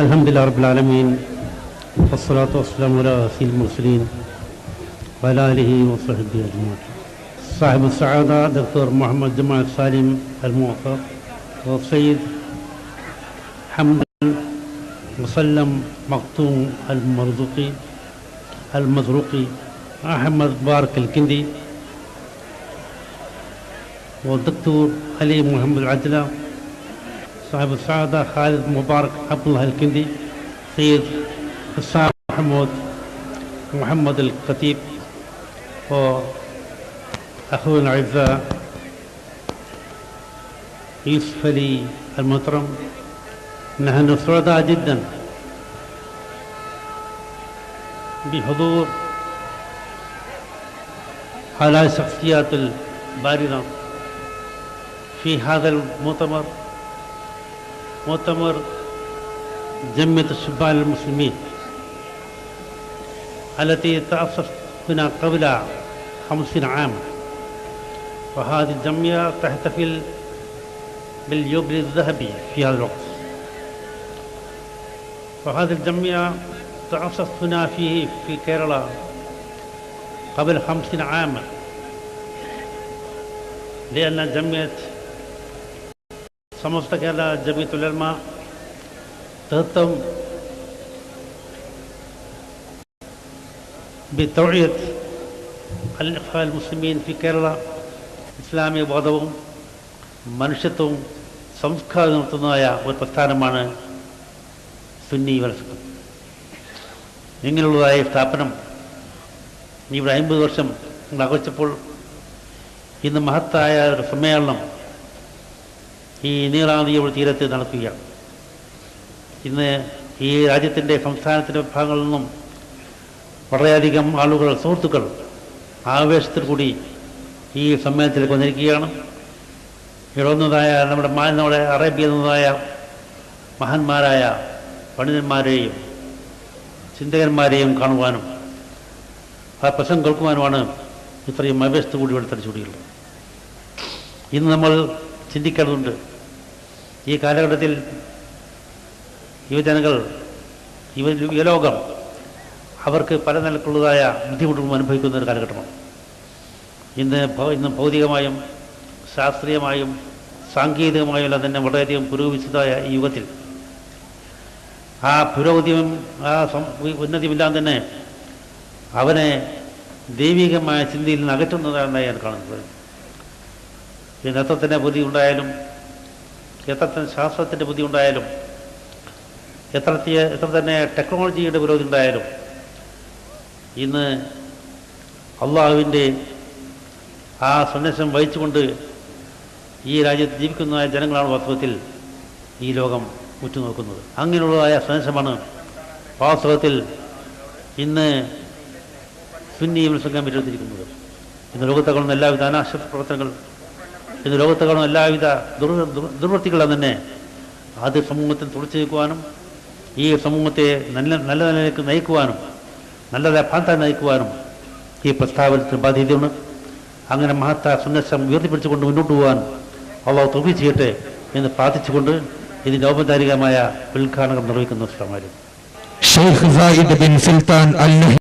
الحمد لله رب العالمين والصلاة والسلام على سيد المرسلين وعلى آله وصحبه أجمعين. صاحب السعادة دكتور محمد جمال سالم المعطى والسيد حمد مسلم مقتوم المزروقي أحمد بارك الكندي والدكتور علي محمد العدلة صاحب السعادة خالد مبارك عبد الله الكندي سيد حسام محمد الخطيب وأخونا الأعزاء يوسف علي المحترم. نحن سعداء جدا بحضور هؤلاء الشخصيات البارزة في هذا مؤتمر جمعية الشبان المسلمين التي تأسست هنا قبل 50 عاما، وهذه الجمعية تحتفل باليوبيل الذهبي في هذا الوقت. وهذه الجمعية تأسست هنا في كيرلا قبل 50 عاما، لأن جمعية समस्त केरला जमीयत उलमा تهتم بتوعية الإخوة المسلمين في കേരള ഇസ്ലാമിക ബോധവും മനുഷ്യത്വവും സംസ്കാരം നടത്തുന്നതായ ഒരു പ്രസ്ഥാനമാണ് സുന്നി വലസക്കം. ഇങ്ങനെയുള്ളതായ സ്ഥാപനം ഇവിടെ 50 വർഷം ആഘോഷിച്ചപ്പോൾ ഇന്ന് മഹത്തായ ഒരു സമ്മേളനം ഈ നീറാനദിയുടെ തീരത്ത് നടക്കുകയാണ്. ഇന്ന് ഈ രാജ്യത്തിൻ്റെ സംസ്ഥാനത്തിൻ്റെ ഭാഗങ്ങളിൽ നിന്നും വളരെയധികം ആളുകൾ, സുഹൃത്തുക്കൾ ആവേശത്തിൽ കൂടി ഈ സമ്മേളനത്തിലേക്ക് വന്നിരിക്കുകയാണ്. ഇവിടെ വന്നതായ നമ്മുടെ അറേബ്യ എന്നതായ മഹാന്മാരായ പണ്ഡിതന്മാരെയും ചിന്തകന്മാരെയും കാണുവാനും ആ പ്രസംഗം കേൾക്കുവാനുമാണ് ഇത്രയും ആവേശത്തിൽ കൂടി ഇവിടെ തടിച്ചുകൂടിയുള്ളത്. ഇന്ന് നമ്മൾ ചിന്തിക്കേണ്ടതുണ്ട്, ഈ കാലഘട്ടത്തിൽ യുവജനങ്ങൾ യുവലോകം അവർക്ക് പല നിലക്കുള്ളതായ ബുദ്ധിമുട്ടുകളും അനുഭവിക്കുന്ന ഒരു കാലഘട്ടമാണ്. ഇന്ന് ഭൗതികമായും ശാസ്ത്രീയമായും സാങ്കേതികമായും എല്ലാം തന്നെ വളരെയധികം പുരോഗമിച്ചതായ ഈ യുഗത്തിൽ ആ പുരോഗതിയും ആ ഉന്നതിയുമെല്ലാം തന്നെ അവനെ ദൈവികമായ ചിന്തയിൽ നിന്ന് അകറ്റുന്നതാണ് ഞാൻ കാണുന്നത്. പിന്നെ എത്രത്തിൻ്റെ ബുദ്ധി ഉണ്ടായാലും, എത്രത്തിന് ശാസ്ത്രത്തിൻ്റെ ബുദ്ധി ഉണ്ടായാലും, എത്ര തന്നെ ടെക്നോളജിയുടെ പുരോഗതി ഉണ്ടായാലും, ഇന്ന് അള്ളാഹുവിൻ്റെ ആ സന്ദേശം വഹിച്ചുകൊണ്ട് ഈ രാജ്യത്ത് ജീവിക്കുന്ന ജനങ്ങളാണ് വാസ്തവത്തിൽ ഈ ലോകം ഉറ്റുനോക്കുന്നത്. അങ്ങനെയുള്ളതായ സന്ദേശമാണ് വാസ്തവത്തിൽ ഇന്ന് സുന്നി സംഘം വിരോധിച്ചിരിക്കുന്നത്. ഇന്ന് ലോകത്തെ കാണുന്ന എല്ലാവിധ അനാശ പ്രവർത്തനങ്ങൾ, ഇന്ന് ലോകത്തെ കാണുന്ന എല്ലാവിധ ദുർവൃത്തികളും തന്നെ അത് സമൂഹത്തിൽ തുടച്ചു നീക്കുവാനും ഈ സമൂഹത്തെ നല്ല നിലയിലേക്ക് നയിക്കുവാനും നല്ല ഭാഗത്തായി നയിക്കുവാനും ഈ പ്രസ്താവനത്തിന് ബാധ്യതയുണ്ട്. അങ്ങനെ മഹത്തായ സന്ദേശം ഉയർത്തിപ്പിടിച്ചുകൊണ്ട് മുന്നോട്ട് പോകാൻ അള്ളാഹു തൗഫീഖ് ചെയ്യട്ടെ എന്ന് പ്രാർത്ഥിച്ചുകൊണ്ട് ഇതിൻ്റെ ഔപചാരികമായ ഉദ്ഘാടനം നിർവഹിക്കുന്ന ശ്രമമായിരുന്നു.